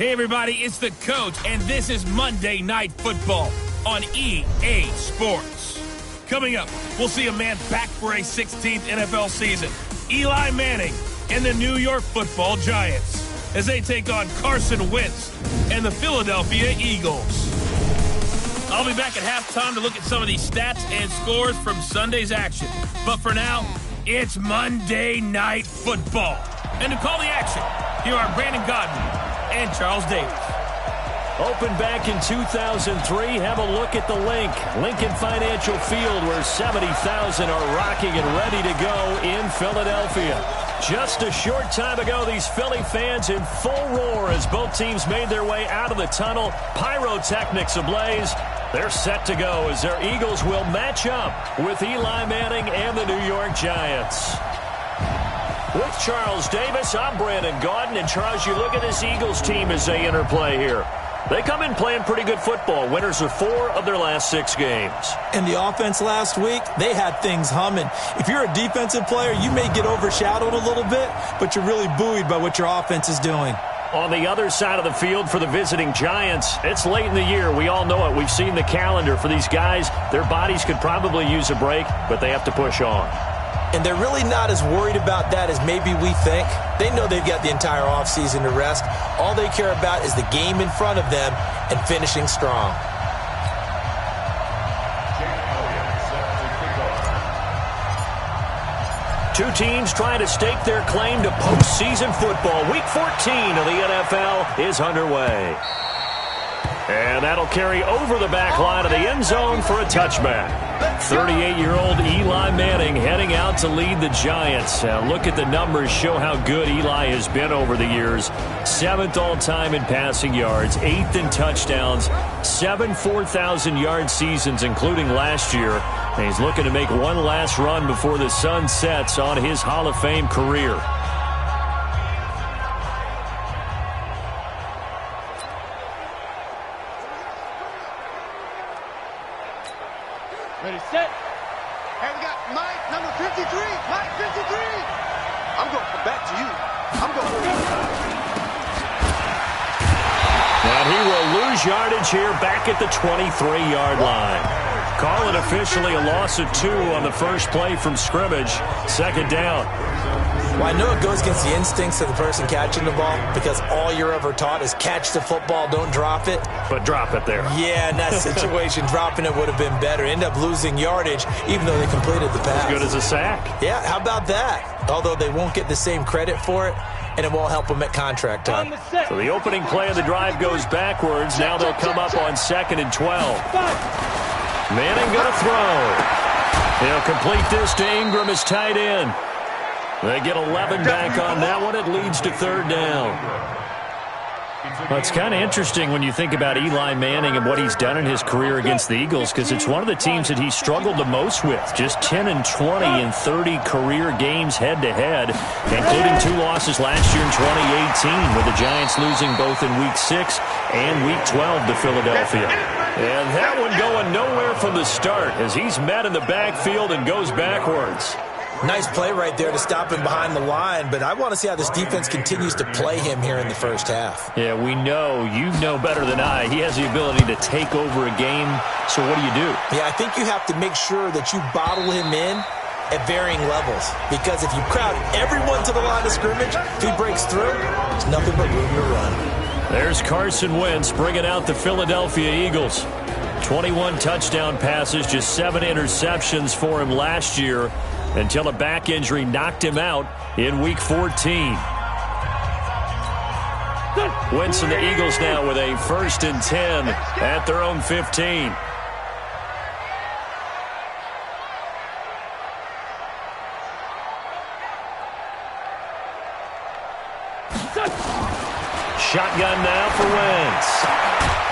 Hey, everybody, it's the Coach, and this is Monday Night Football on EA Sports. Coming up, we'll see a man back for a 16th NFL season, Eli Manning and the New York Football Giants, as they take on Carson Wentz and the Philadelphia Eagles. I'll be back at halftime to look at some of these stats and scores from Sunday's action. But for now, it's Monday Night Football. And to call the action, here are Brandon Gaudin and Charles Davis. Opened back in 2003. Have a look at the Lincoln Financial Field, where 70,000 are rocking and ready to go in Philadelphia. Just a short time ago, these Philly fans in full roar as both teams made their way out of the tunnel. Pyrotechnics ablaze. They're set to go as their Eagles will match up with Eli Manning and the New York Giants. With Charles Davis, I'm Brandon Gaudin. And Charles, you look at this Eagles team as they interplay here. They come in playing pretty good football. Winners of 4 of their last 6 games. And the offense last week, they had things humming. If you're a defensive player, you may get overshadowed a little bit, but you're really buoyed by what your offense is doing. On the other side of the field for the visiting Giants, it's late in the year. We all know it. We've seen the calendar for these guys. Their bodies could probably use a break, but they have to push on. And they're really not as worried about that as maybe we think. They know they've got the entire offseason to rest. All they care about is the game in front of them and finishing strong. Two teams trying to stake their claim to postseason football. Week 14 of the NFL is underway. And that'll carry over the back line of the end zone for a touchback. 38-year-old Eli Manning heading out to lead the Giants. Look at the numbers, show how good Eli has been over the years. 7th all-time in passing yards, 8th in touchdowns, 7 4,000-yard seasons, including last year. And he's looking to make one last run before the sun sets on his Hall of Fame career. Ready, set. Hey, we got Mike, number 53. Mike, 53. I'm going to come back to you. I'm going to And he will lose yardage here back at the 23-yard line. Call it officially a loss of 2 on the first play from scrimmage. 2nd down. Well, I know it goes against the instincts of the person catching the ball because all you're ever taught is catch the football, don't drop it. But drop it there. Yeah, in that situation, dropping it would have been better. End up losing yardage even though they completed the pass. As good as a sack. Yeah, how about that? Although they won't get the same credit for it, and it won't help them at contract time. So the opening play of the drive goes backwards. Now they'll come up on 2nd and 12. Manning going to throw. He'll complete this to Ingram as tight end. They get 11 back on that one. It leads to 3rd down. Well, it's kind of interesting when you think about Eli Manning and what he's done in his career against the Eagles, because it's one of the teams that he struggled the most with. Just 10-20 in 30 career games head-to-head, including 2 losses last year in 2018, with the Giants losing both in Week 6 and Week 12 to Philadelphia. And that one going nowhere from the start as he's met in the backfield and goes backwards. Nice play right there to stop him behind the line, but I want to see how this defense continues to play him here in the first half. Yeah, we know, you know better than I, he has the ability to take over a game. So what do you do? Yeah, I think you have to make sure that you bottle him in at varying levels, because if you crowd everyone to the line of scrimmage, if he breaks through, there's nothing but room to run. There's Carson Wentz bringing out the Philadelphia Eagles. 21 touchdown passes, just 7 interceptions for him last year, until a back injury knocked him out in Week 14. Wentz and the Eagles now with a 1st and 10 at their own 15. Shotgun now for Wentz.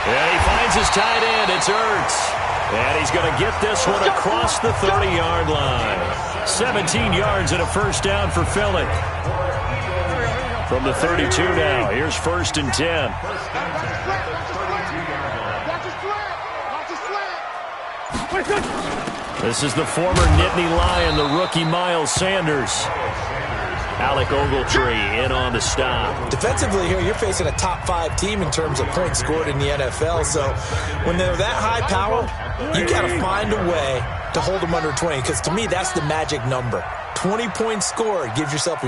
And he finds his tight end. It's Ertz. And he's going to get this one across the 30-yard line. 17 yards and a 1st down for Philly. From the 32 now, here's 1st and 10. This is the former Nittany Lion, the rookie Miles Sanders. Alec Ogletree in on the stop. Defensively here, you're facing a top 5 team in terms of points scored in the NFL. So when they're that high power, you got to find a way to hold them under 20, because to me, that's the magic number. 20 points scored, you give yourself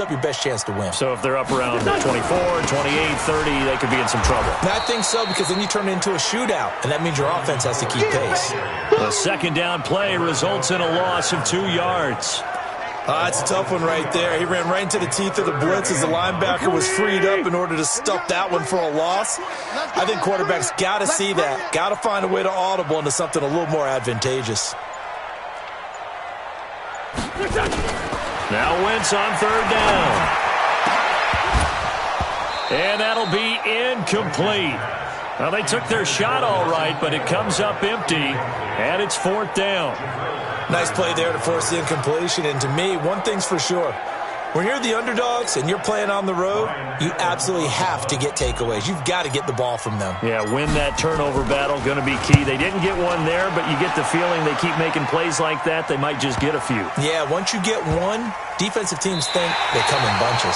your best chance to win. So if they're up around 24, 28, 30, they could be in some trouble. And I think so, because then you turn it into a shootout, and that means your offense has to keep pace. The second down play results in a loss of 2 yards. That's a tough one right there. He ran right into the teeth of the blitz as the linebacker was freed up in order to stuff that one for a loss. I think quarterbacks got to see that. Got to find a way to audible into something a little more advantageous. Now Wentz on third down. And that'll be incomplete. Well, they took their shot all right, but it comes up empty, and it's fourth down. Nice play there to force the incompletion. And to me, one thing's for sure. When you're the underdogs and you're playing on the road, you absolutely have to get takeaways. You've got to get the ball from them. Yeah, win that turnover battle, going to be key. They didn't get one there, but you get the feeling they keep making plays like that, they might just get a few. Yeah, once you get one, defensive teams think they come in bunches.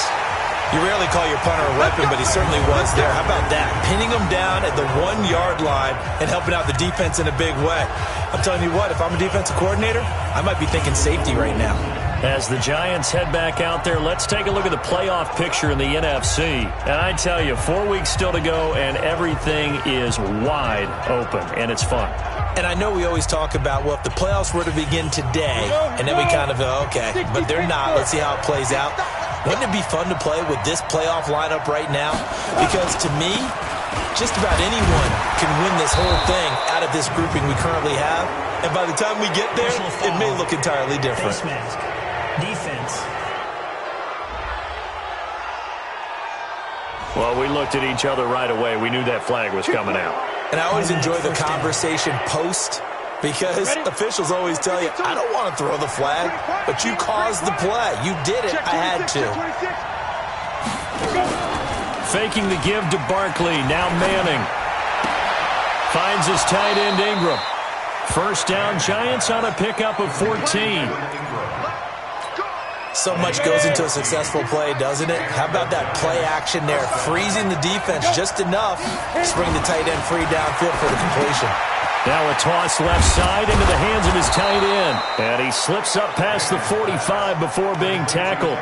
You rarely call your punter a weapon, but he certainly was there. How about that? Pinning him down at the 1-yard line and helping out the defense in a big way. I'm telling you what, if I'm a defensive coordinator, I might be thinking safety right now. As the Giants head back out there, let's take a look at the playoff picture in the NFC. And I tell you, 4 weeks still to go, and everything is wide open, and it's fun. And I know we always talk about, well, if the playoffs were to begin today, and then we kind of go, okay, but they're not. Let's see how it plays out. Wouldn't it be fun to play with this playoff lineup right now? Because to me, just about anyone can win this whole thing out of this grouping we currently have. And by the time we get there, it may look entirely different. Face mask. Defense. Well, we looked at each other right away. We knew that flag was coming out. And I always enjoy the conversation post, because officials always tell you, I don't want to throw the flag, but you caused the play. You did it. I had to. Faking the give to Barkley. Now Manning finds his tight end Ingram. First down, Giants on a pickup of 14. So much goes into a successful play, doesn't it? How about that play action there? Freezing the defense just enough to bring the tight end free downfield for the completion. Now a toss left side into the hands of his tight end. And he slips up past the 45 before being tackled.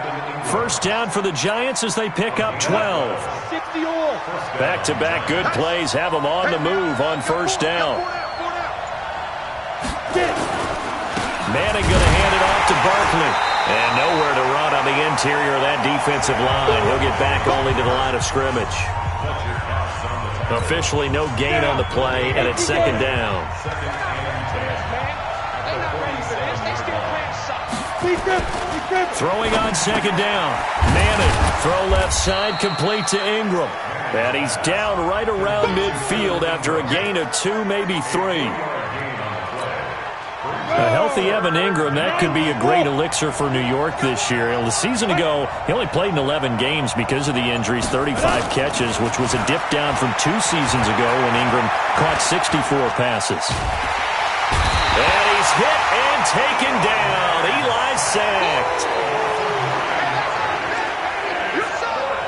First down for the Giants as they pick up 12. Back-to-back good plays have them on the move on first down. Manning going to hand it off to Barkley. And nowhere to run on the interior of that defensive line. He'll get back only to the line of scrimmage. Officially no gain on the play, and it's second down. Throwing on second down. Manning, throw left side, complete to Ingram. And he's down right around midfield after a gain of 2, maybe 3. A healthy Evan Ingram, that could be a great elixir for New York this year. The season ago, he only played in 11 games because of the injuries, 35 catches, which was a dip down from 2 seasons ago when Ingram caught 64 passes. And he's hit and taken down. Eli sacked.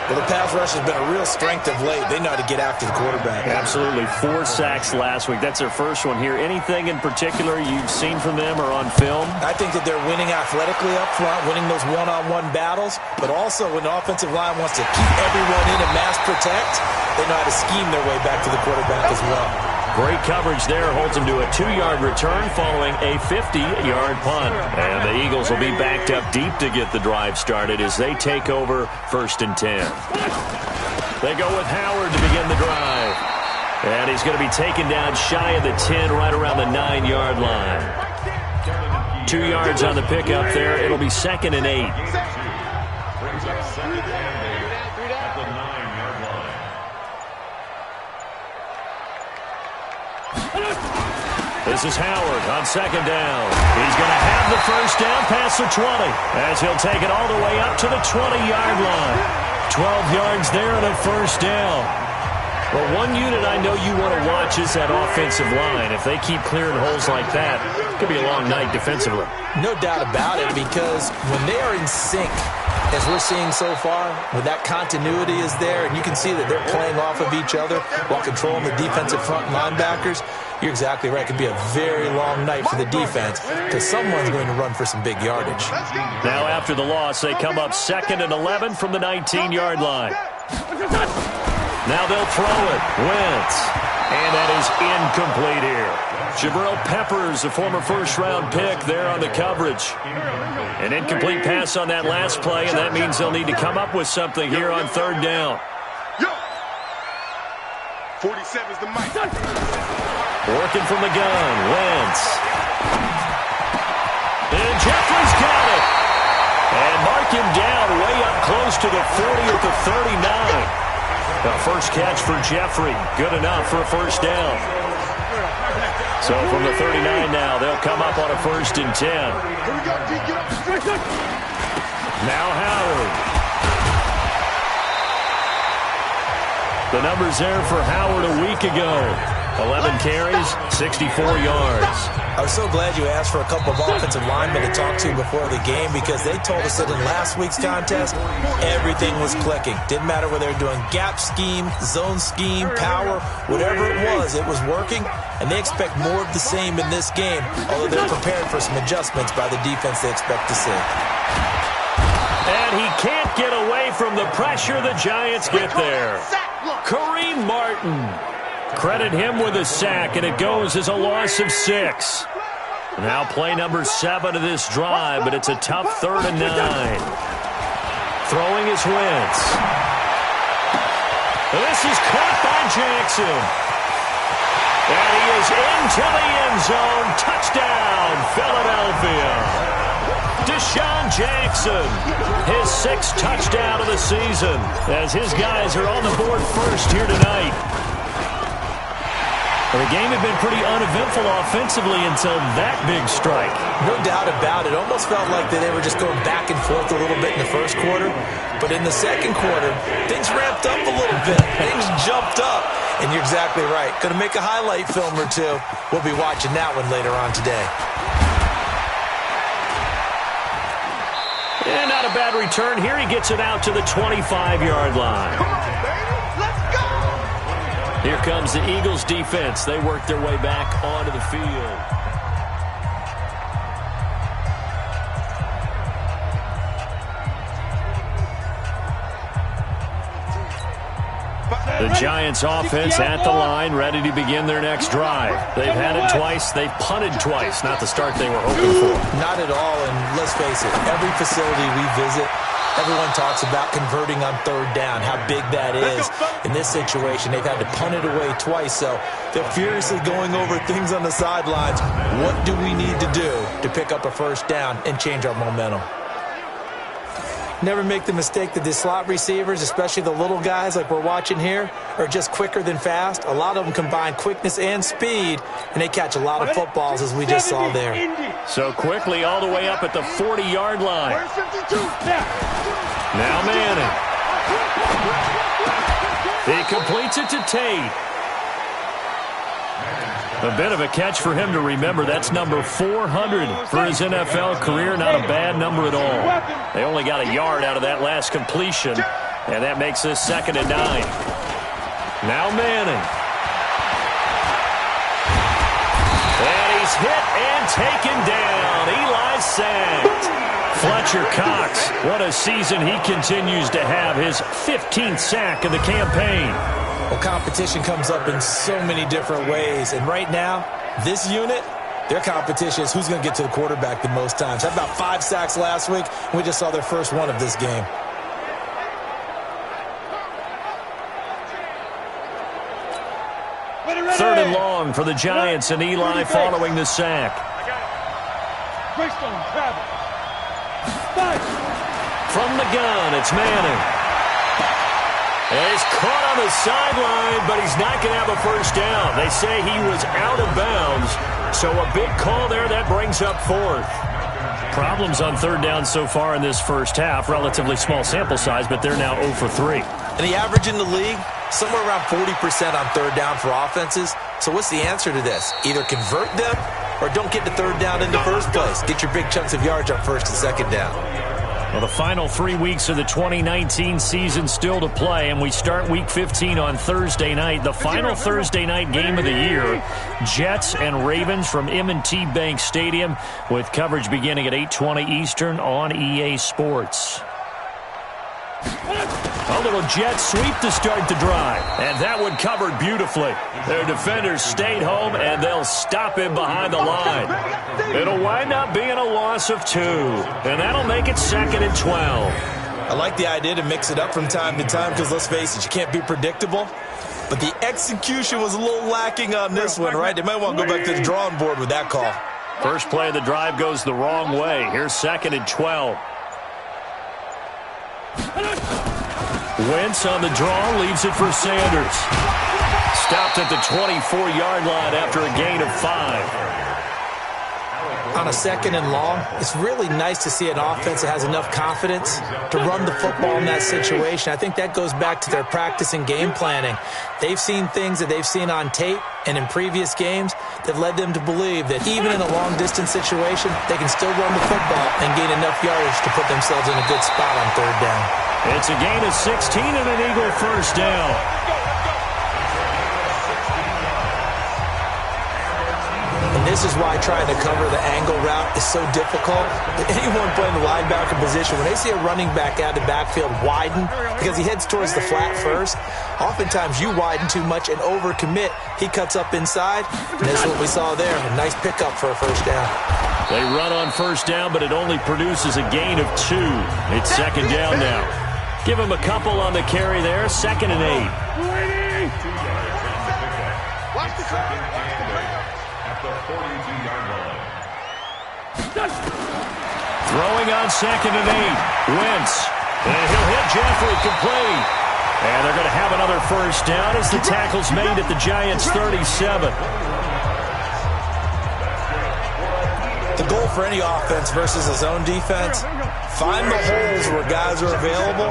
Well, the pass rush has been a real strength of late. They know how to get after the quarterback. Absolutely. 4 sacks last week. That's their first one here. Anything in particular you've seen from them or on film? I think that they're winning athletically up front, winning those one-on-one battles, but also when the offensive line wants to keep everyone in and mass protect, they know how to scheme their way back to the quarterback as well. Great coverage there. Holds them to a 2-yard return following a 50-yard punt. And the Eagles will be backed up deep to get the drive started as they take over first and 10. They go with Howard to begin the drive. And he's going to be taken down shy of the 10, right around the 9-yard line. 2 yards on the pickup there. It'll be second and 8. This is Howard on second down. He's going to have the first down past the 20 as he'll take it all the way up to the 20-yard line. 12 yards there and a first down. Well, one unit I know you want to watch is that offensive line. If they keep clearing holes like that, it could be a long night defensively. No doubt about it, because when they are in sync, as we're seeing so far, when that continuity is there, and you can see that they're playing off of each other while controlling the defensive front and linebackers, you're exactly right. It could be a very long night for the defense because someone's going to run for some big yardage. Now after the loss, they come up 2nd and 11 from the 19-yard line. Now they'll throw it. Wentz. And that is incomplete here. Jabril Peppers, a former first-round pick, there on the coverage. An incomplete pass on that last play, and that means they'll need to come up with something here on 3rd down. 47's the mic. Working from the gun, Wentz. And Jeffrey's got it. And mark him down way up close to the 40 at the 39. The first catch for Jeffrey. Good enough for a first down. So from the 39 now, they'll come up on a 1st and 10. Now Howard. The numbers there for Howard a week ago. 11 carries, 64 yards. I was so glad you asked for a couple of offensive linemen to talk to before the game because they told us that in last week's contest, everything was clicking. Didn't matter whether they were doing gap scheme, zone scheme, power, whatever it was working, and they expect more of the same in this game, although they're prepared for some adjustments by the defense they expect to see. And he can't get away from the pressure the Giants get there. Kareem Martin. Credit him with a sack, and it goes as a loss of 6. Now play number 7 of this drive, but it's a tough 3rd and 9. Throwing is Wentz. This is caught by Jackson. And he is into the end zone. Touchdown, Philadelphia. Deshaun Jackson, his 6th touchdown of the season, as his guys are on the board first here tonight. Well, the game had been pretty uneventful offensively until that big strike. No doubt about it. Almost felt like they were just going back and forth a little bit in the first quarter. But in the second quarter, things ramped up a little bit. Things jumped up. And you're exactly right. Going to make a highlight film or two. We'll be watching that one later on today. And not a bad return here. He gets it out to the 25-yard line. Come on, baby. Let's go. Here comes the Eagles defense. They work their way back onto the field. The Giants offense at the line, ready to begin their next drive. They've had it twice. They've punted twice. Not the start they were hoping for. Not at all, and let's face it, every facility we visit, everyone talks about converting on 3rd down, how big that is. In this situation, they've had to punt it away twice, so they're furiously going over things on the sidelines. What do we need to do to pick up a first down and change our momentum? Never make the mistake that the slot receivers, especially the little guys like we're watching here, are just quicker than fast. A lot of them combine quickness and speed, and they catch a lot of footballs, as we just saw there. So quickly all the way up at the 40-yard line. Now Manning. He completes it to Tate. A bit of a catch for him to remember. That's number 400 for his NFL career. Not a bad number at all. They only got a yard out of that last completion, and that makes this 2nd and 9. Now Manning. And he's hit and taken down. Eli sacked. Fletcher Cox, what a season he continues to have. His 15th sack of the campaign. Well, competition comes up in so many different ways. And right now, this unit, their competition is who's going to get to the quarterback the most times. Had about 5 sacks last week, and we just saw their first one of this game. Third and long for the Giants, and Eli following the sack. From the gun, it's Manning. He's caught on the sideline, but he's not going to have a first down. They say he was out of bounds, so a big call there that brings up 4th. Problems on 3rd down so far in this first half. Relatively small sample size, but they're now 0 for 3. And the average in the league, somewhere around 40% on 3rd down for offenses. So what's the answer to this? Either convert them or don't get to 3rd down in the first place. Get your big chunks of yards on 1st and 2nd down. Well, the final 3 weeks of the 2019 season still to play, and we start Week 15 on Thursday night. The final Thursday night game of the year, Jets and Ravens from M&T Bank Stadium, with coverage beginning at 8:20 Eastern on EA Sports. A little jet sweep to start the drive, and that one covered beautifully. Their defenders stayed home, and they'll stop him behind the line. It'll wind up being a loss of 2, and that'll make it 2nd and 12. I like the idea to mix it up from time to time because, let's face it, you can't be predictable. But the execution was a little lacking on this one, right? They might want to go back to the drawing board with that call. First play of the drive goes the wrong way. Here's 2nd and 12. Wentz on the draw, leaves it for Sanders. Stopped at the 24-yard line after a gain of 5. On a 2nd and long, it's really nice to see an offense that has enough confidence to run the football in that situation. I think that goes back to their practice and game planning. They've seen things that they've seen on tape and in previous games that led them to believe that even in a long-distance situation, they can still run the football and gain enough yardage to put themselves in a good spot on 3rd down. It's a gain of 16 and an Eagle first down. And this is why trying to cover the angle route is so difficult. Anyone playing the linebacker position, when they see a running back out of the backfield widen because he heads towards the flat first, oftentimes you widen too much and overcommit. He cuts up inside, and that's what we saw there. A nice pickup for a first down. They run on first down, but it only produces a gain of 2. It's 2nd down now. Give him a couple on the carry there. 2nd and 8. Throwing on 2nd and 8. Wentz. And he'll hit Jeffrey complete. And they're going to have another first down as the tackle's made at the Giants' 37. The goal for any offense versus his own defense, find the holes where guys are available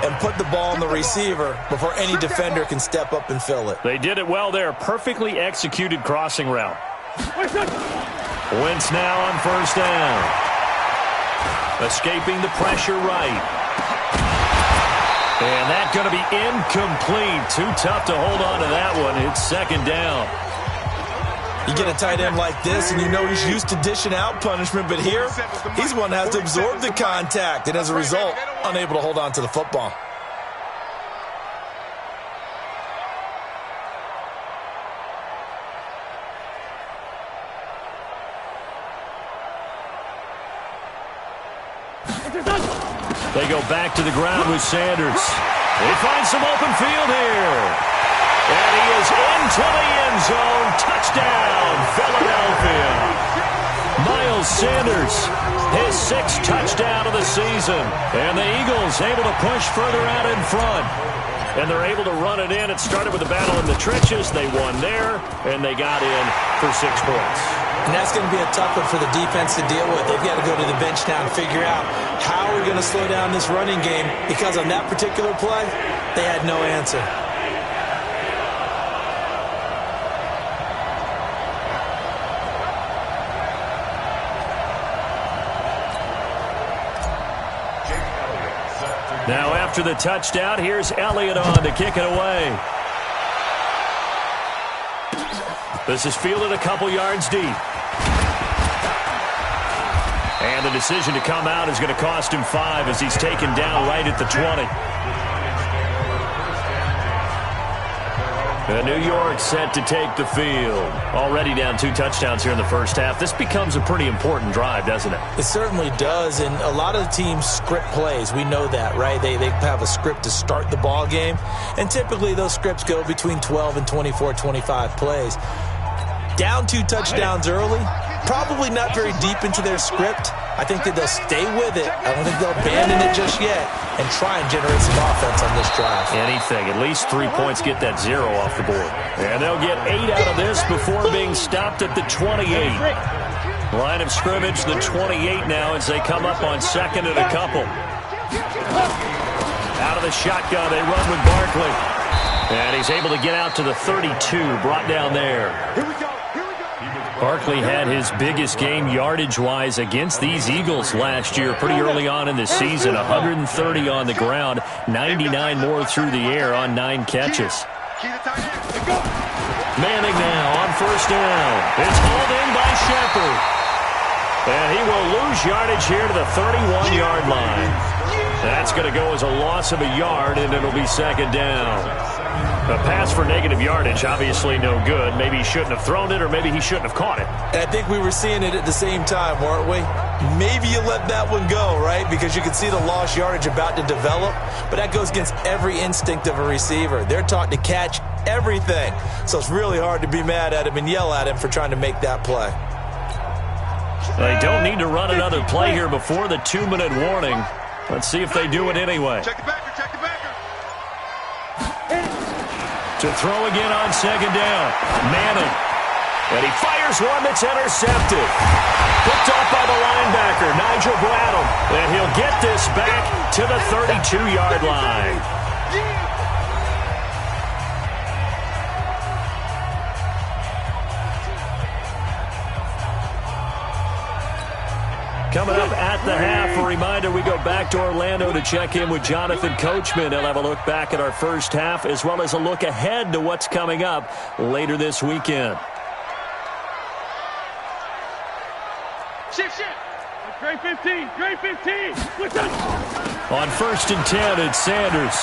and put the ball on the receiver before any defender can step up and fill it. They did it well there. Perfectly executed crossing route. Wentz now on first down. Escaping the pressure right. And that's going to be incomplete. Too tough to hold on to that one. It's 2nd down. You get a tight end like this, and you know he's used to dishing out punishment, but here, he's one that has to absorb the contact, and as a result, unable to hold on to the football. They go back to the ground with Sanders. He finds some open field here. And he is into the end zone. Touchdown, Philadelphia. Miles Sanders, his 6th touchdown of the season. And the Eagles able to push further out in front. And they're able to run it in. It started with a battle in the trenches. They won there, and they got in for 6 points. And that's going to be a tough one for the defense to deal with. They've got to go to the bench now and figure out how we're going to slow down this running game, because on that particular play, they had no answer. Now after the touchdown, here's Elliott on to kick it away. This is fielded a couple yards deep. And the decision to come out is going to cost him 5 as he's taken down right at the 20. New York set to take the field. Already down 2 touchdowns here in the first half. This becomes a pretty important drive, doesn't it? It certainly does, and a lot of the teams script plays. We know that, right? They have a script to start the ball game, and typically those scripts go between 12 and 24, 25 plays. Down 2 touchdowns early, probably not very deep into their script. I think that they'll stay with it. I don't think they'll abandon it just yet and try and generate some offense on this drive. Anything. At least 3 points, get that 0 off the board. And they'll get 8 out of this before being stopped at the 28. Line of scrimmage, the 28 now as they come up on 2nd and a couple. Out of the shotgun, they run with Barkley. And he's able to get out to the 32, brought down there. Here we go. Here we go. Barkley had his biggest game yardage-wise against these Eagles last year pretty early on in the season. 130 on the ground, 99 more through the air on 9 catches. Manning now on first down. It's hauled in by Shepard. And he will lose yardage here to the 31-yard line. That's going to go as a loss of a yard, and it'll be second down. A pass for negative yardage, obviously no good. Maybe he shouldn't have thrown it, or maybe he shouldn't have caught it. And I think we were seeing it at the same time, weren't we? Maybe you let that one go, right? Because you can see the lost yardage about to develop. But that goes against every instinct of a receiver. They're taught to catch everything. So it's really hard to be mad at him and yell at him for trying to make that play. They don't need to run another play here before the 2-minute warning. Let's see if they do it anyway. Check the backer, check the backer. To throw again on second down. Manning. And he fires one that's intercepted. Picked off by the linebacker, Nigel Bradham. And he'll get this back to the 32-yard line. Coming up at the half, a reminder, we go back to Orlando to check in with Jonathan Coachman. He'll have a look back at our first half as well as a look ahead to what's coming up later this weekend. Shift. Grade 15, grade 15. On first and 10, it's Sanders.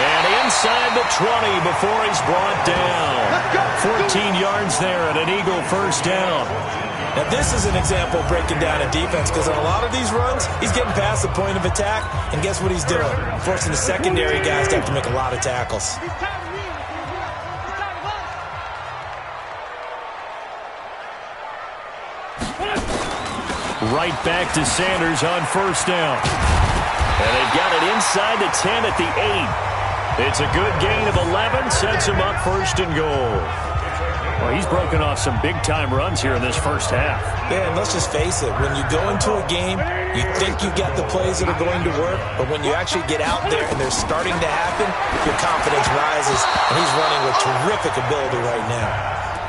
And inside the 20 before he's brought down. 14 yards there and an Eagle first down. Now, this is an example of breaking down a defense because on a lot of these runs, he's getting past the point of attack, and guess what he's doing? Forcing the secondary guys to have to make a lot of tackles. Right back to Sanders on first down. And they've got it inside the 10 at the 8. It's a good gain of 11, sets him up first and goal. Well, he's broken off some big-time runs here in this first half. Yeah, and let's just face it. When you go into a game, you think you got the plays that are going to work, but when you actually get out there and they're starting to happen, your confidence rises, and he's running with terrific ability right now.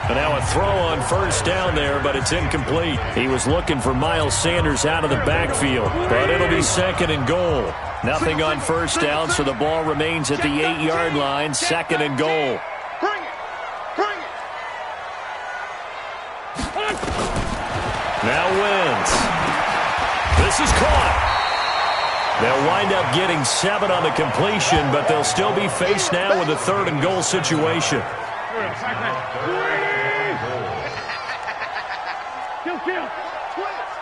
And now a throw on first down there, but it's incomplete. He was looking for Miles Sanders out of the backfield, but it'll be second and goal. Nothing on first down, so the ball remains at the 8-yard line, second and goal. Now Wentz. This is caught. They'll wind up getting 7 on the completion, but they'll still be faced now with a third and goal situation. Kill.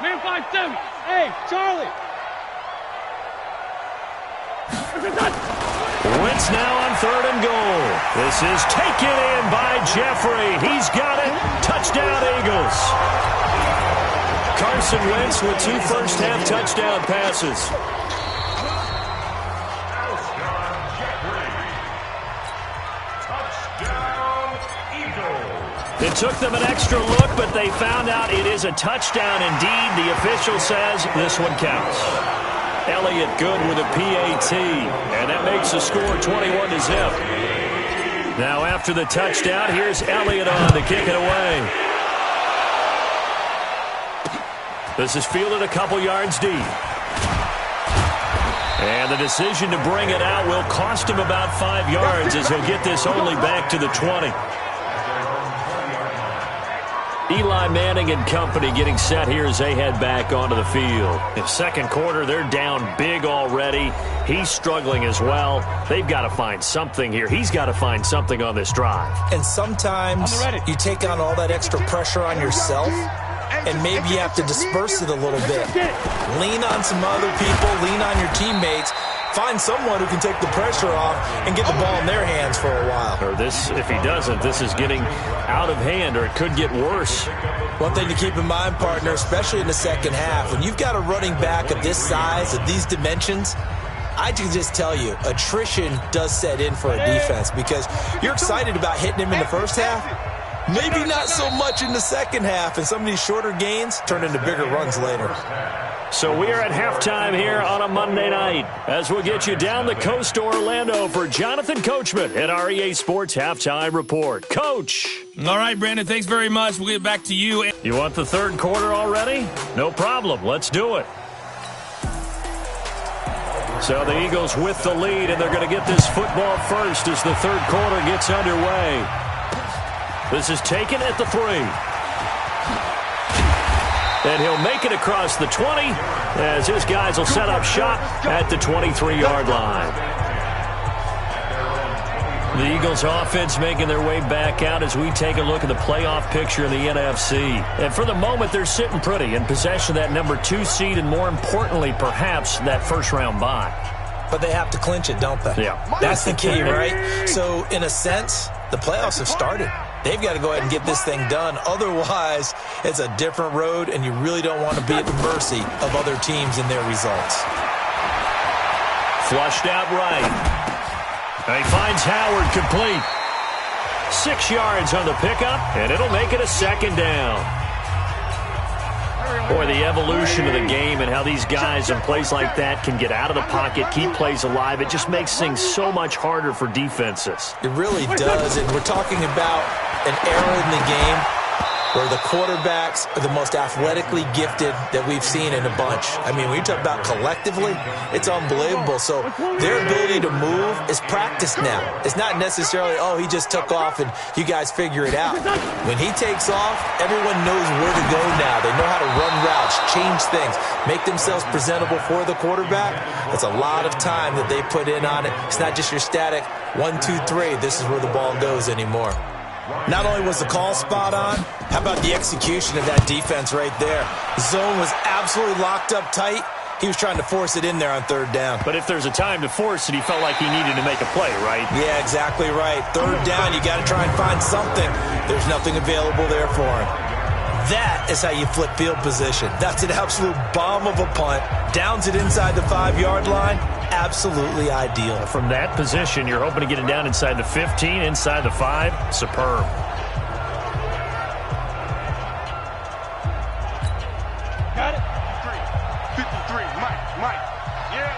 Man 5-7. Hey, Charlie. Wentz now on third and goal. This is taken in by Jeffrey. He's got it. Touchdown, Eagles. Carson Wentz with 2 first-half touchdown passes. It took them an extra look, but they found out it is a touchdown indeed. The official says this one counts. Elliott good with a PAT, and that makes the score 21-0. Now after the touchdown, here's Elliott on to kick it away. This is fielded a couple yards deep. And the decision to bring it out will cost him about 5 yards as he'll get this only back to the 20. Eli Manning and company getting set here as they head back onto the field. In second quarter, they're down big already. He's struggling as well. They've got to find something here. He's got to find something on this drive. And sometimes you take on all that extra pressure on yourself, and maybe you have to disperse it a little bit. Lean on some other people, lean on your teammates. Find someone who can take the pressure off and get the ball in their hands for a while. Or this, if he doesn't, this is getting out of hand, or it could get worse. One thing to keep in mind, partner, especially in the second half, when you've got a running back of this size, of these dimensions, I can just tell you, attrition does set in for a defense because you're excited about hitting him in the first half. Maybe not so much in the second half, and some of these shorter gains turn into bigger runs later. So we are at halftime here on a Monday night as we'll get you down the coast to Orlando for Jonathan Coachman at our EA Sports Halftime Report. Coach. All right, Brandon, thanks very much. We'll get back to you. You want the third quarter already? No problem. Let's do it. So the Eagles with the lead, and they're going to get this football first as the third quarter gets underway. This is taken at the 3. And he'll make it across the 20 as his guys will set up shop at the 23-yard line. The Eagles offense making their way back out as we take a look at the playoff picture in the NFC. And for the moment, they're sitting pretty in possession of that number 2 seed and, more importantly, perhaps that first-round bye. But they have to clinch it, don't they? Yeah. That's the key, right? So, in a sense, the playoffs have started. They've got to go ahead and get this thing done. Otherwise, it's a different road, and you really don't want to be at the mercy of other teams and their results. Flushed out right. And he finds Howard complete. 6 yards on the pickup, and it'll make it a second down. Boy, the evolution of the game and how these guys in plays like that can get out of the pocket, keep plays alive, it just makes things so much harder for defenses. It really does, and we're talking about an era in the game where the quarterbacks are the most athletically gifted that we've seen in a bunch. I mean, when you talk about collectively, it's unbelievable. So their ability to move is practiced now. It's not necessarily, oh, he just took off and you guys figure it out. When he takes off, everyone knows where to go now. They know how to run routes, change things, make themselves presentable for the quarterback. That's a lot of time that they put in on it. It's not just your static 1, 2, 3, this is where the ball goes anymore. Not only was the call spot on, how about the execution of that defense right there? Zone was absolutely locked up tight. He was trying to force it in there on third down. But if there's a time to force it, he felt like he needed to make a play, right? Yeah, exactly right. Third down, you got to try and find something. There's nothing available there for him. That is how you flip field position. That's an absolute bomb of a punt. Downs it inside the 5-yard line. Absolutely ideal. From that position, you're hoping to get it down inside the 15, inside the 5. Superb. Got it. 53. Mike. Yeah.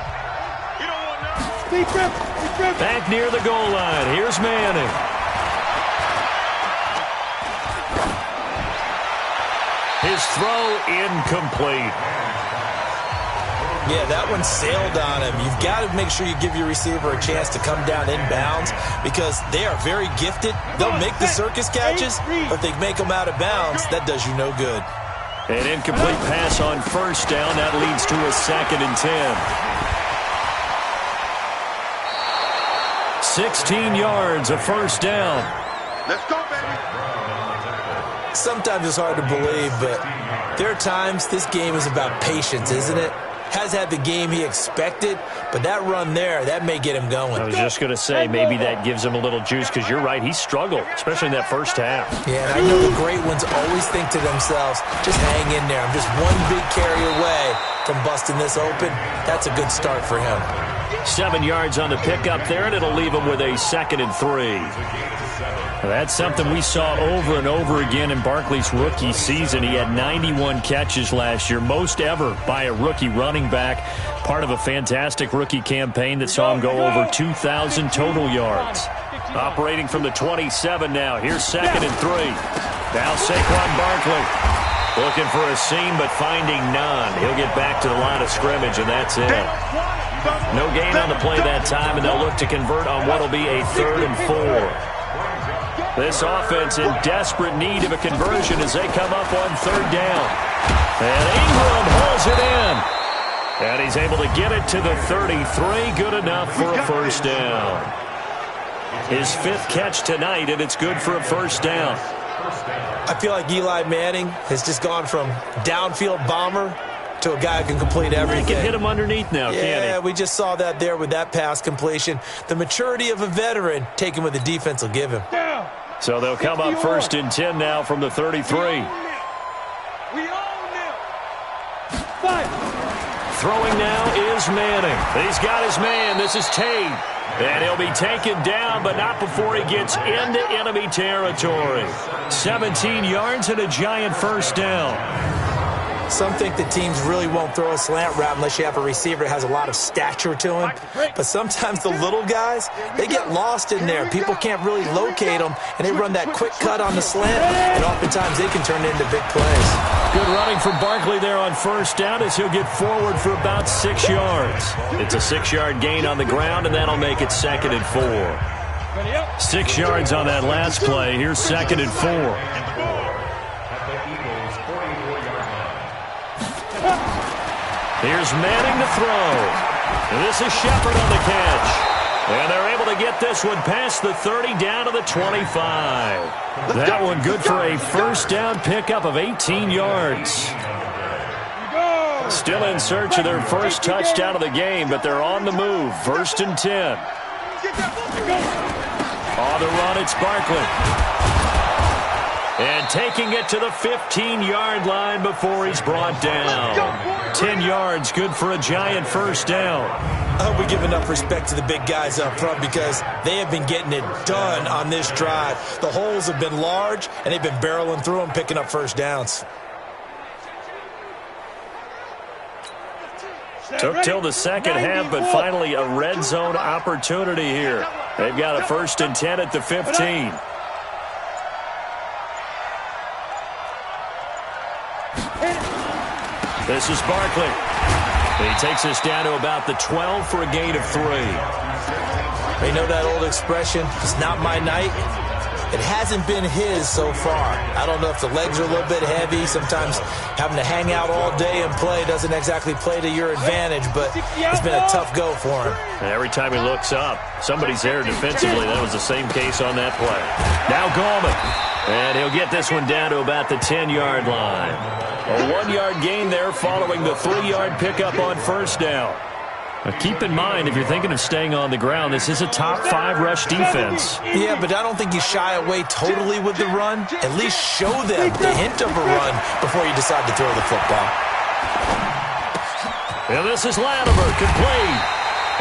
You don't want none. Back near the goal line. Here's Manning. His throw incomplete. Yeah, that one sailed on him. You've got to make sure you give your receiver a chance to come down inbounds because they are very gifted. They'll make the circus catches, but if they make them out of bounds, that does you no good. An incomplete pass on first down. That leads to a 2nd and 10. 16 yards, a first down. Let's go, baby. Sometimes it's hard to believe, but there are times this game is about patience, isn't it? Has had the game he expected, but that run there, that may get him going. I was just going to say, maybe that gives him a little juice because you're right, he struggled, especially in that first half. Yeah, and I know the great ones always think to themselves, just hang in there. I'm just one big carry away from busting this open. That's a good start for him. 7 yards on the pickup there, and it'll leave him with a 2nd and 3. That's something we saw over and over again in Barkley's rookie season. He had 91 catches last year, most ever by a rookie running back, part of a fantastic rookie campaign that saw him go over 2,000 total yards. Operating from the 27 now. Here's 2nd and 3. Now Saquon Barkley looking for a seam, but finding none. He'll get back to the line of scrimmage, and that's it. No gain on the play that time, and they'll look to convert on what will be a 3rd and 4. This offense in desperate need of a conversion as they come up on 3rd down. And Ingram holds it in. And he's able to get it to the 33. Good enough for a first down. His 5th catch tonight, and it's good for a first down. I feel like Eli Manning has just gone from downfield bomber to a guy who can complete everything. He can hit him underneath now, can't he? Yeah, we just saw that there with that pass completion. The maturity of a veteran taking what the defense will give him. So they'll come up 1st and 10 now from the 33. We own them. Fight. Throwing now is Manning. He's got his man. This is Tate. And he'll be taken down, but not before he gets into enemy territory. 17 yards and a giant first down. Some think that teams really won't throw a slant route unless you have a receiver that has a lot of stature to him. But sometimes the little guys, they get lost in there. People can't really locate them, and they run that quick cut on the slant, and oftentimes they can turn it into big plays. Good running from Barkley there on first down as he'll get forward for about 6 yards. It's a 6-yard gain on the ground, and that'll make it 2nd and 4. 6 yards on that last play. Here's 2nd and 4. Here's Manning to throw. And this is Shepard on the catch. And they're able to get this one past the 30 down to the 25. That one good for a first down pickup of 18 yards. Still in search of their first touchdown of the game, but they're on the move. 1st and 10. On the run, it's Barkley. And taking it to the 15-yard line before he's brought down. 10 yards, good for a giant first down. I hope we give enough respect to the big guys up front because they have been getting it done on this drive. The holes have been large, and they've been barreling through them, picking up first downs. Took till the second half, but finally a red zone opportunity here. They've got a 1st and 10 at the 15. This is Barkley. He takes us down to about the 12 for a gain of 3. You know that old expression, it's not my night? It hasn't been his so far. I don't know if the legs are a little bit heavy. Sometimes having to hang out all day and play doesn't exactly play to your advantage, but it's been a tough go for him. And every time he looks up, somebody's there defensively. That was the same case on that play. Now Gallman. And he'll get this one down to about the 10-yard line. A 1-yard gain there following the 3-yard pickup on first down. Now keep in mind, if you're thinking of staying on the ground, this is a top 5 rush defense. Yeah, but I don't think you shy away totally with the run. At least show them the hint of a run before you decide to throw the football. And this is Latimer, complete.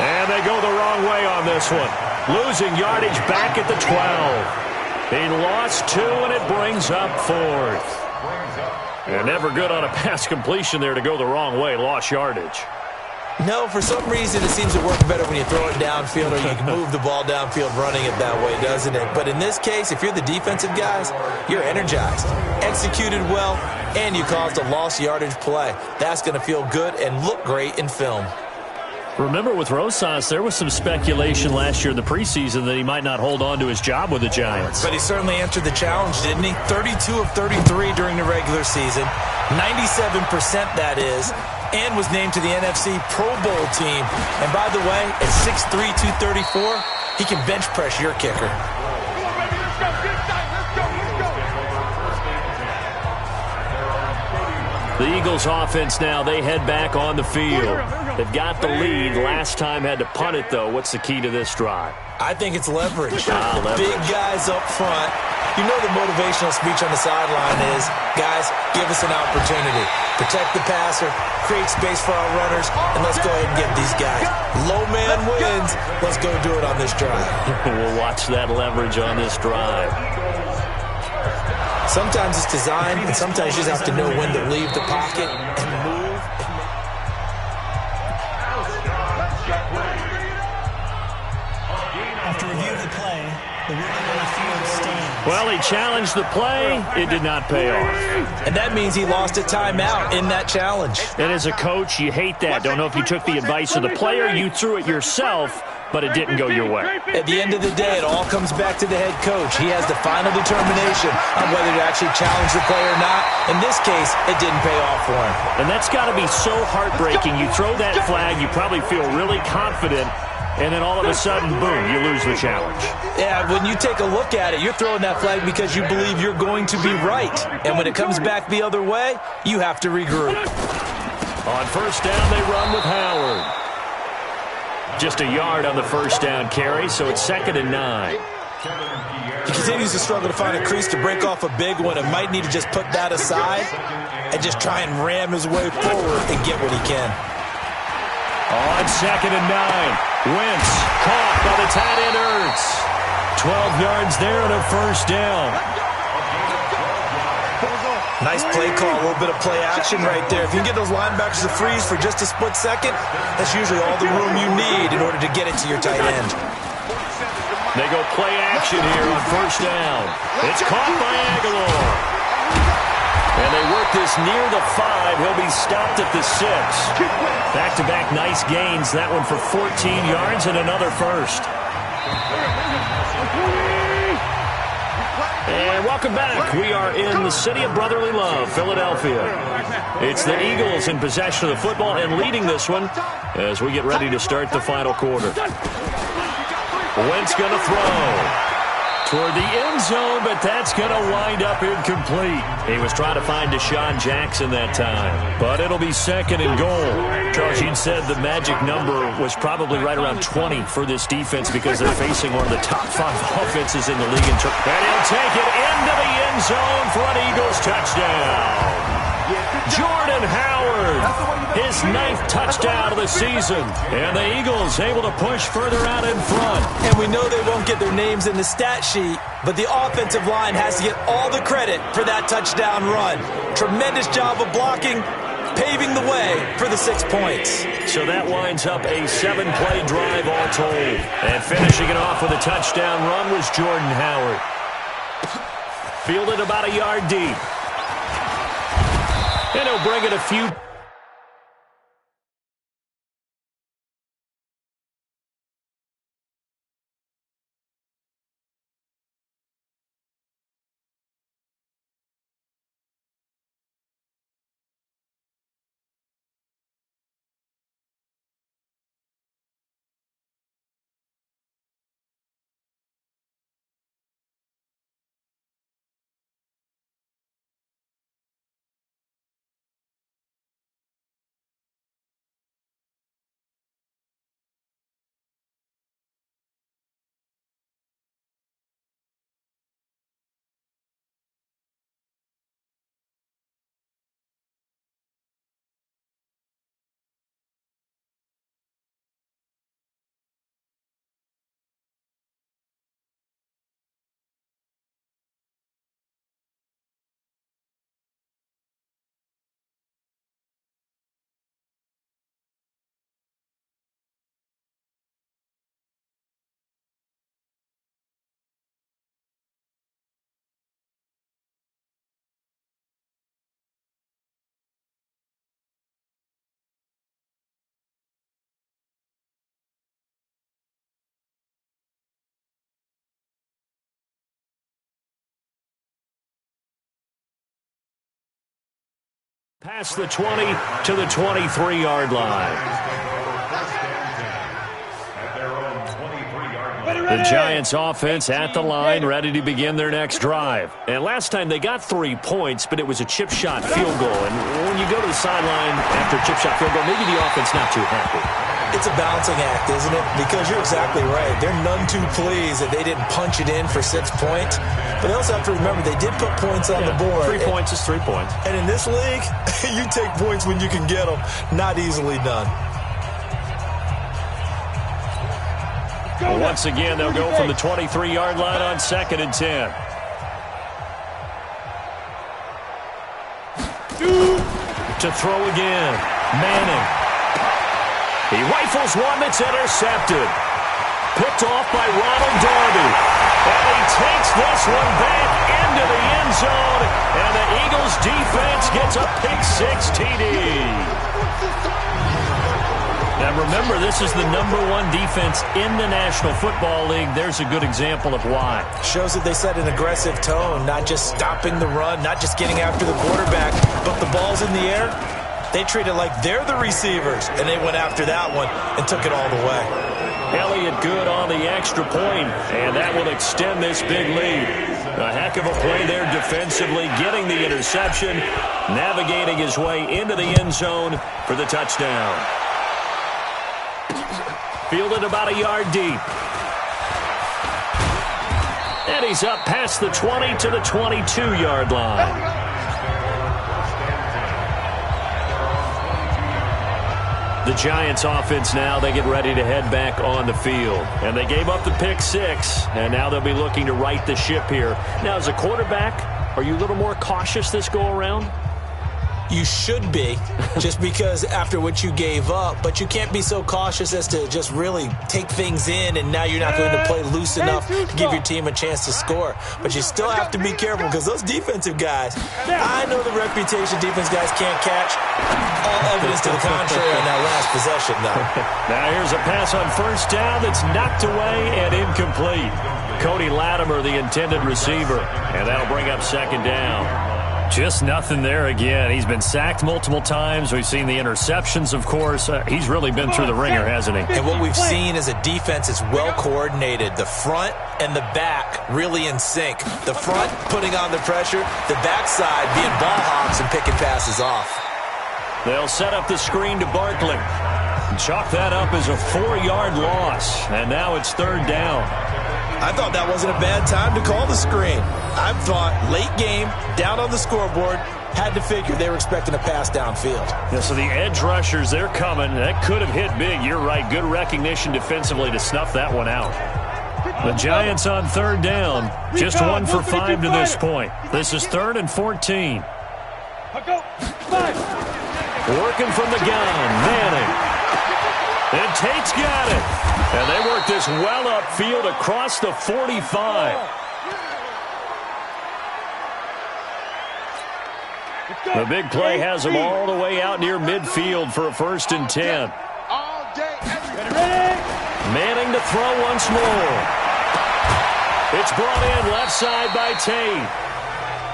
And they go the wrong way on this one. Losing yardage back at the 12. He lost 2, and it brings up 4th. And never good on a pass completion there to go the wrong way. Lost yardage. No, for some reason it seems to work better when you throw it downfield or you can move the ball downfield running it that way, doesn't it? But in this case, if you're the defensive guys, you're energized, executed well, and you caused a lost yardage play. That's going to feel good and look great in film. Remember, with Rosas, there was some speculation last year in the preseason that he might not hold on to his job with the Giants. But he certainly answered the challenge, didn't he? 32 of 33 during the regular season, 97% that is, and was named to the NFC Pro Bowl team. And by the way, at 6'3", 234, he can bench press your kicker. The Eagles offense now, they head back on the field. They've got the lead. Last time had to punt it, though. What's the key to this drive? I think it's leverage. Leverage. Big guys up front. You know the motivational speech on the sideline is, guys, give us an opportunity. Protect the passer, create space for our runners, and let's go ahead and get these guys. Low man wins. Let's go do it on this drive. We'll watch that leverage on this drive. Sometimes it's designed, and sometimes you just have to know when to leave the pocket and move. After review of the play, the ruling on the field stands. Well, he challenged the play. It did not pay off. And that means he lost a timeout in that challenge. And as a coach, you hate that. Don't know if you took the advice of the player, you threw it yourself, but it didn't go your way. At the end of the day, it all comes back to the head coach. He has the final determination on whether to actually challenge the play or not. In this case, it didn't pay off for him. And that's got to be so heartbreaking. You throw that flag, you probably feel really confident, and then all of a sudden, boom, you lose the challenge. Yeah, when you take a look at it, you're throwing that flag because you believe you're going to be right. And when it comes back the other way, you have to regroup. On first down, they run with Howard. Just a yard on the first down carry, so it's 2nd and 9. He continues to struggle to find a crease to break off a big one and might need to just put that aside and just try and ram his way forward and get what he can. On 2nd and 9, Wentz caught by the tight end Ertz. 12 yards there and a first down. Nice play call, a little bit of play action right there. If you can get those linebackers to freeze for just a split second, that's usually all the room you need in order to get it to your tight end. They go play action here on first down. It's caught by Aguilar. And they work this near the 5. He'll be stopped at the 6. Back-to-back nice gains. That one for 14 yards and another first. And welcome back. We are in the city of brotherly love, Philadelphia. It's the Eagles in possession of the football and leading this one as we get ready to start the final quarter. Wentz going to throw toward the end zone, but that's going to wind up incomplete. He was trying to find Deshaun Jackson that time, but it'll be second and goal. Charles, you said the magic number was probably right around 20 for this defense because they're facing one of the top 5 offenses in the league. And he'll take it into the end zone for an Eagles touchdown. Jordan Howard, his 9th touchdown of the season. And the Eagles able to push further out in front. And we know they won't get their names in the stat sheet, but the offensive line has to get all the credit for that touchdown run. Tremendous job of blocking, paving the way for the 6 points. So that winds up a 7-play drive all told. And finishing it off with a touchdown run was Jordan Howard. Fielded about a yard deep. And he'll bring it a few. Past the 20 to the 23-yard line. The Giants offense at the line, ready to begin their next drive. And last time they got 3 points, but it was a chip shot field goal. And when you go to the sideline after a chip shot field goal, maybe the offense not too happy. It's a balancing act, isn't it? Because you're exactly right. They're none too pleased that they didn't punch it in for 6 points. But they also have to remember they did put points on the board. 3 points is 3 points. And in this league, you take points when you can get them. Not easily done. Well, once again, they'll go from the 23-yard line on 2nd and 10. To throw again. Manning. He rifles one that's intercepted. Picked off by Ronald Darby. And he takes this one back into the end zone. And the Eagles defense gets a pick-6 TD. Now remember, this is the #1 defense in the National Football League. There's a good example of why. Shows that they set an aggressive tone, not just stopping the run, not just getting after the quarterback, but the ball's in the air. They treat it like they're the receivers, and they went after that one and took it all the way. Elliott good on the extra point, and that will extend this big lead. A heck of a play there defensively, getting the interception, navigating his way into the end zone for the touchdown. Fielded about a yard deep. And he's up past the 20 to the 22-yard line. The Giants offense now, they get ready to head back on the field. And they gave up the pick-6, and now they'll be looking to right the ship here. Now, as a quarterback, Are you a little more cautious this go-around? You should be, just because after what you gave up, but you can't be so cautious as to just really take things in, and now you're not going to play loose enough to give your team a chance to score. But you still have to be careful, because those defensive guys, I know the reputation defense guys can't catch. All evidence to the contrary on that last possession, though. Now here's a pass on first down that's knocked away and incomplete. Cody Latimer, the intended receiver, and that'll bring up second down. Just nothing there again. He's been sacked multiple times. We've seen the interceptions, of course. He's really been through the ringer, hasn't he? And what we've seen is a defense that's well coordinated. The front and the back really in sync. The front putting on the pressure, the backside being ball hawks and picking passes off. They'll set up the screen to Barkley. Chalk that up as a 4-yard loss. And now it's third down. I thought that wasn't a bad time to call the screen. I thought late game, down on the scoreboard, had to figure they were expecting a pass downfield. Yeah, so the edge rushers, they're coming. That could have hit big. You're right. Good recognition defensively to snuff that one out. The Giants on third down. Just 1 for 5 to this point. This is 3rd and 14. Working from the gun, Manning. And Tate's got it. And they work this well upfield across the 45. The big play has them all the way out near midfield for a 1st and 10. Manning to throw once more. It's brought in left side by Tate.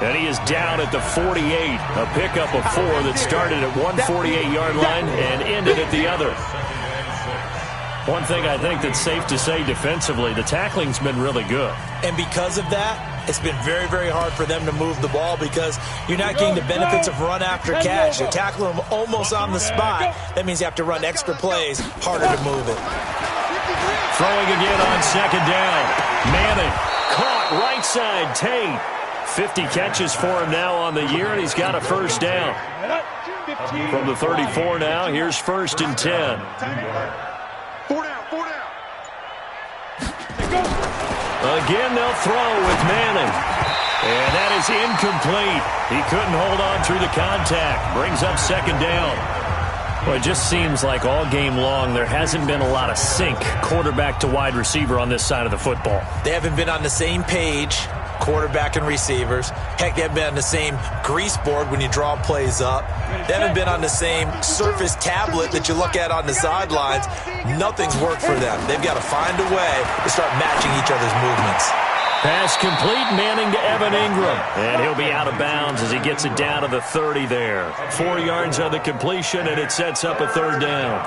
And he is down at the 48. A pickup of 4 that started at one 48-yard line and ended at the other. One thing I think that's safe to say defensively, the tackling's been really good. And because of that, it's been very, very hard for them to move the ball because you're not getting the benefits of run after catch. You're tackling them almost on the spot. That means you have to run extra plays, harder to move it. Throwing again on second down. Manning caught right side. Tate. 50 catches for him now on the year, and he's got a 1st down. From the 34 now, here's 1st and 10. 4 down, 4 down. Again, they'll throw with Manning. And that is incomplete. He couldn't hold on through the contact. Brings up second down. Well, it just seems like all game long there hasn't been a lot of sync quarterback to wide receiver on this side of the football. They haven't been on the same page, quarterback and receivers. Heck, they haven't been on the same grease board when you draw plays up. They haven't been on the same surface tablet that you look at on the sidelines. Nothing's worked for them. They've got to find a way to start matching each other's movements. Pass complete, Manning to Evan Ingram. And he'll be out of bounds as he gets it down to the 30 there. 4 yards on the completion, and it sets up a 3rd down.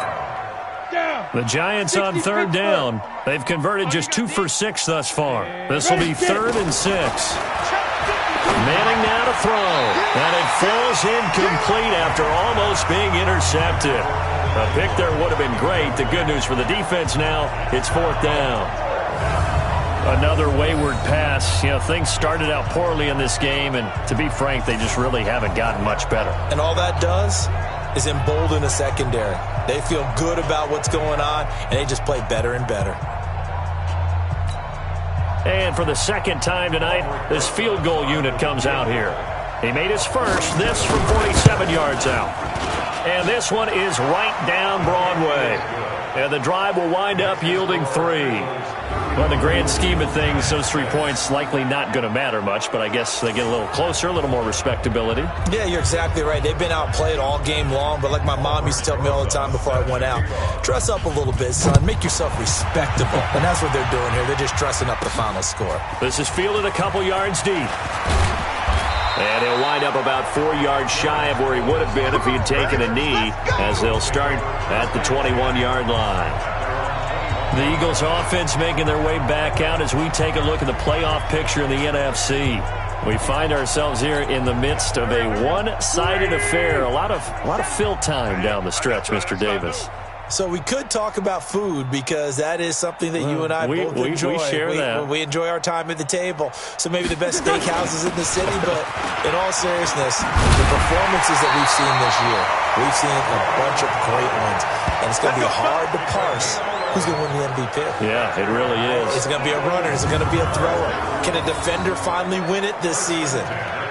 The Giants on 3rd down. They've converted just 2 for 6 thus far. This will be 3rd and 6. Manning now to throw. And it falls incomplete after almost being intercepted. A pick there would have been great. The good news for the defense now, it's 4th down. Another wayward pass. You know, things started out poorly in this game, and to be frank, they just really haven't gotten much better. And all that does is embolden the secondary. They feel good about what's going on, and they just play better and better. And for the second time tonight, this field goal unit comes out here. He made his first, this from 47 yards out. And this one is right down Broadway. And the drive will wind up yielding 3. Well, in the grand scheme of things, those 3 points likely not going to matter much, but I guess they get a little closer, a little more respectability. Yeah, you're exactly right. They've been outplayed all game long, but like my mom used to tell me all the time before I went out, dress up a little bit, son. Make yourself respectable. And that's what they're doing here. They're just dressing up the final score. This is fielded a couple yards deep. And he'll wind up about 4 yards shy of where he would have been if he had taken a knee, as they'll start at the 21-yard line. The Eagles offense making their way back out as we take a look at the playoff picture in the NFC. We find ourselves here in the midst of a one-sided affair. A lot of fill time down the stretch, Mr. Davis. So we could talk about food because that is something that you and I both enjoy. We share that. We enjoy our time at the table. So maybe the best steakhouses in the city, but in all seriousness, the performances that we've seen this year, we've seen a bunch of great ones, and it's going to be hard to parse who's going to win the MVP? Yeah, it really is. Is it going to be a runner? Is it going to be a thrower? Can a defender finally win it this season?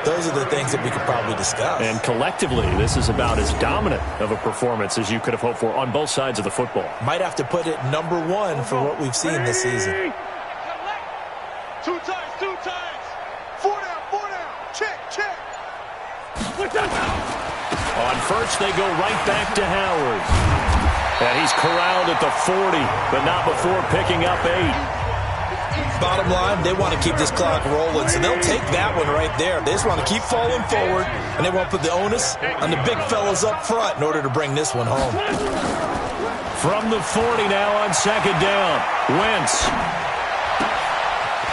Those are the things that we could probably discuss. And collectively, this is about as dominant of a performance as you could have hoped for on both sides of the football. Might have to put it number one for what we've seen this season. Two times. Four down. Check. On first, they go right back to Howard. And he's corralled at the 40, but not before picking up 8. Bottom line, they want to keep this clock rolling, so they'll take that one right there. They just want to keep falling forward, and they want to put the onus on the big fellas up front in order to bring this one home. From the 40 now on second down. Wentz.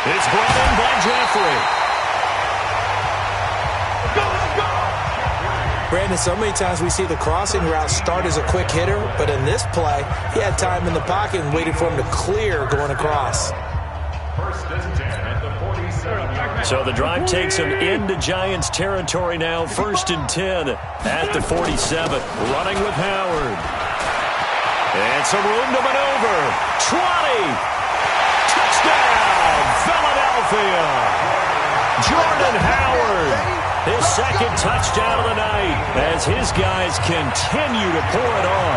It's brought in by Jeffrey. Brandon, so many times we see the crossing route start as a quick hitter, but in this play, he had time in the pocket and waited for him to clear going across. So the drive takes him into Giants territory now. 1st and 10 at the 47. Running with Howard. And some room to maneuver. 20. Touchdown, Philadelphia. Jordan Howard. His second touchdown of the night as his guys continue to pour it on.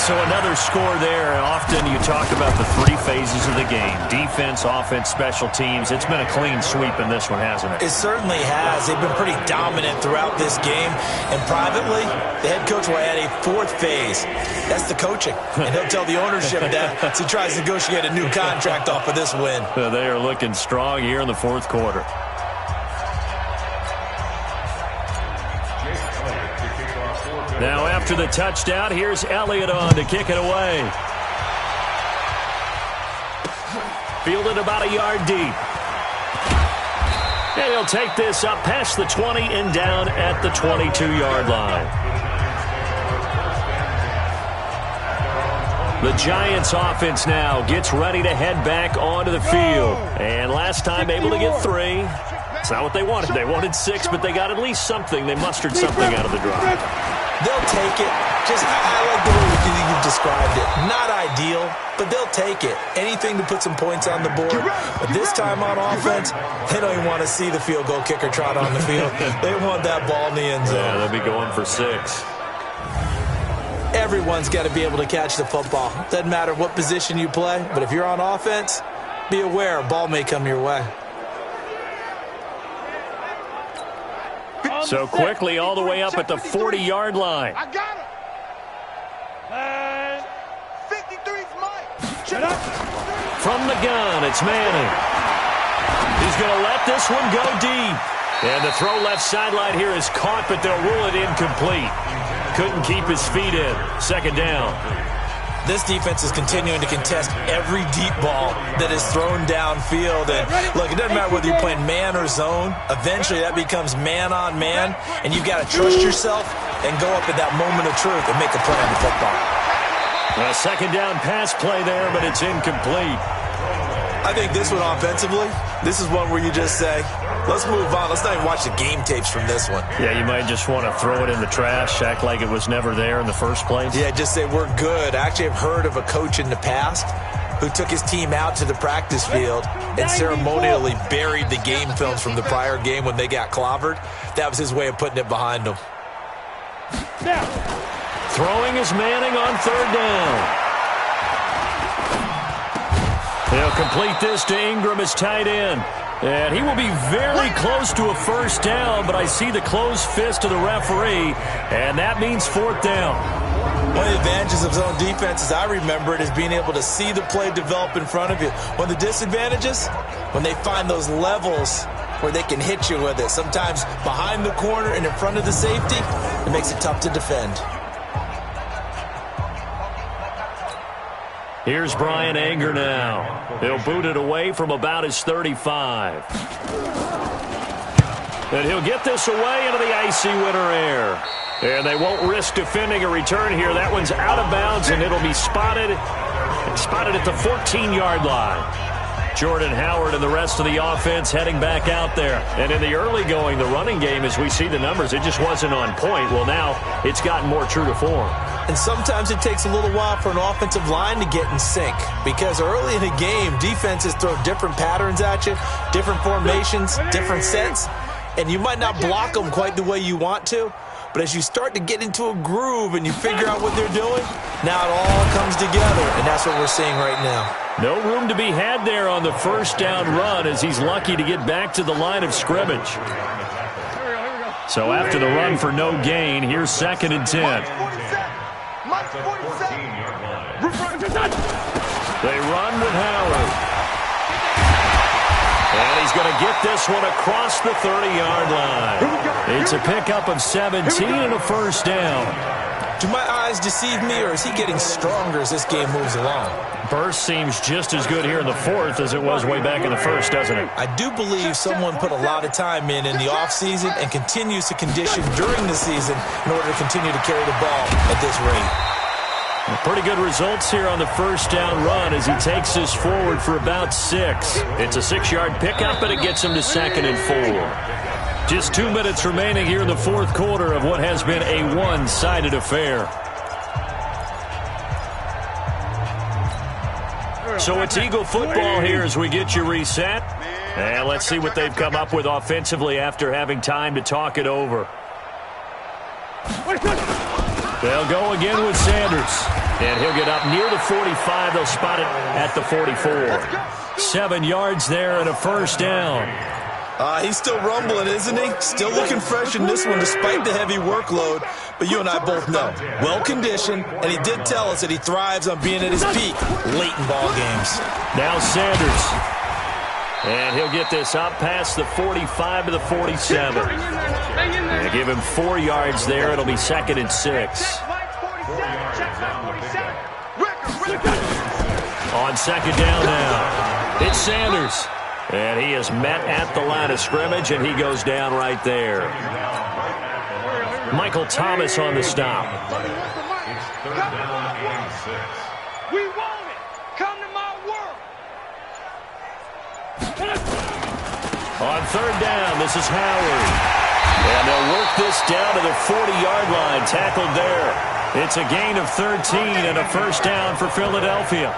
So another score there. Often you talk about the 3 phases of the game. Defense, offense, special teams. It's been a clean sweep in this one, hasn't it? It certainly has. They've been pretty dominant throughout this game. And privately, the head coach will add a 4th phase. That's the coaching. And he'll tell the ownership that as he tries to negotiate a new contract off of this win. They are looking strong here in the 4th quarter. Now after the touchdown, here's Elliott on to kick it away. Fielded about a yard deep. And he'll take this up past the 20 and down at the 22-yard line. The Giants offense now gets ready to head back onto the field. And last time able to get 3. It's not what they wanted. They wanted 6, but they got at least something. They mustered something out of the drive. They'll take it. I like the way you've described it. Not ideal, but they'll take it. Anything to put some points on the board. But this time on offense, they don't even want to see the field goal kicker trot on the field. They want that ball in the end zone. Yeah, they'll be going for 6. Everyone's got to be able to catch the football. Doesn't matter what position you play, but if you're on offense, be aware a ball may come your way. So quickly all the way up at the 40-yard line. I got him. 53's Mike. From the gun, it's Manning. He's going to let this one go deep. And the throw left sideline here is caught, but they'll rule it incomplete. Couldn't keep his feet in. 2nd down. This defense is continuing to contest every deep ball that is thrown downfield. And look, it doesn't matter whether you're playing man or zone. Eventually, that becomes man on man, and you've got to trust yourself and go up at that moment of truth and make a play on the football. A 2nd down pass play there, but it's incomplete. I think this one offensively, this is one where you just say, let's move on. Let's not even watch the game tapes from this one. Yeah, you might just want to throw it in the trash, act like it was never there in the first place. Yeah, just say we're good. I actually have heard of a coach in the past who took his team out to the practice field and ceremonially buried the game films from the prior game when they got clobbered. That was his way of putting it behind them. Throwing is Manning on 3rd down. They'll complete this to Ingram as tight end. And he will be very close to a 1st down, but I see the closed fist of the referee, and that means 4th down. One of the advantages of zone defense, as I remember it, is being able to see the play develop in front of you. One of the disadvantages, when they find those levels where they can hit you with it, sometimes behind the corner and in front of the safety, it makes it tough to defend. Here's Brian Anger now. He'll boot it away from about his 35. And he'll get this away into the icy winter air. And they won't risk defending a return here. That one's out of bounds, and it'll be spotted at the 14-yard line. Jordan Howard and the rest of the offense heading back out there. And in the early going, the running game, as we see the numbers, it just wasn't on point. Well, now it's gotten more true to form. And sometimes it takes a little while for an offensive line to get in sync, because early in the game, defenses throw different patterns at you, different formations, different sets, and you might not block them quite the way you want to. But as you start to get into a groove and you figure out what they're doing, now it all comes together, and that's what we're seeing right now. No room to be had there on the first down run, as he's lucky to get back to the line of scrimmage. So after the run for no gain, here's 2nd and 10. They run with Howard. And he's going to get this one across the 30-yard line. It's a pickup of 17 and a first down. Do my eyes deceive me, or is he getting stronger as this game moves along? Burst seems just as good here in the 4th as it was way back in the 1st, doesn't it? I do believe someone put a lot of time in the offseason and continues to condition during the season in order to continue to carry the ball at this rate. Pretty good results here on the first down run as he takes this forward for about 6. It's a 6-yard pickup, and it gets him to 2nd and 4. Just 2 minutes remaining here in the 4th quarter of what has been a one-sided affair. So it's Eagle football here as we get you reset. And let's see what they've come up with offensively after having time to talk it over. They'll go again with Sanders. And he'll get up near the 45. They'll spot it at the 44. 7 yards there and a first down. He's still rumbling, isn't he? Still looking fresh in this one despite the heavy workload. But you and I both know, well-conditioned, and he did tell us that he thrives on being at his peak late in ball games. Now Sanders. And he'll get this up past the 45 to the 47. They give him 4 yards there. It'll be 2nd and 6. On 2nd down now, it's Sanders. And he is met at the line of scrimmage, and he goes down right there. Michael Thomas on the stop. We want it. Come to my world. On 3rd down, this is Howard. And they'll work this down to the 40-yard line, tackled there. It's a gain of 13 and a first down for Philadelphia.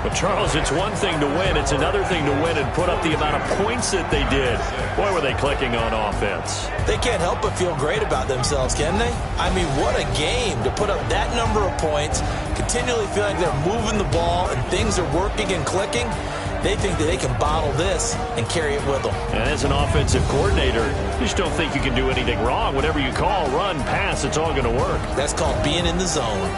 But, Charles, it's one thing to win. It's another thing to win and put up the amount of points that they did. Boy, were they clicking on offense. They can't help but feel great about themselves, can they? I mean, what a game to put up that number of points, continually feel like they're moving the ball and things are working and clicking. They think that they can bottle this and carry it with them. And as an offensive coordinator, you just don't think you can do anything wrong. Whatever you call, run, pass, it's all going to work. That's called being in the zone.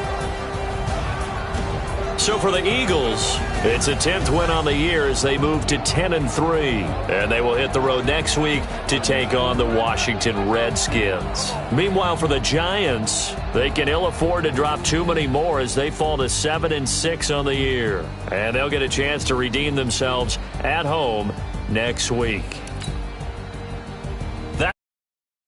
So for the Eagles, it's a 10th win on the year as they move to 10-3. And they will hit the road next week to take on the Washington Redskins. Meanwhile, for the Giants, they can ill afford to drop too many more as they fall to 7-6 on the year. And they'll get a chance to redeem themselves at home next week.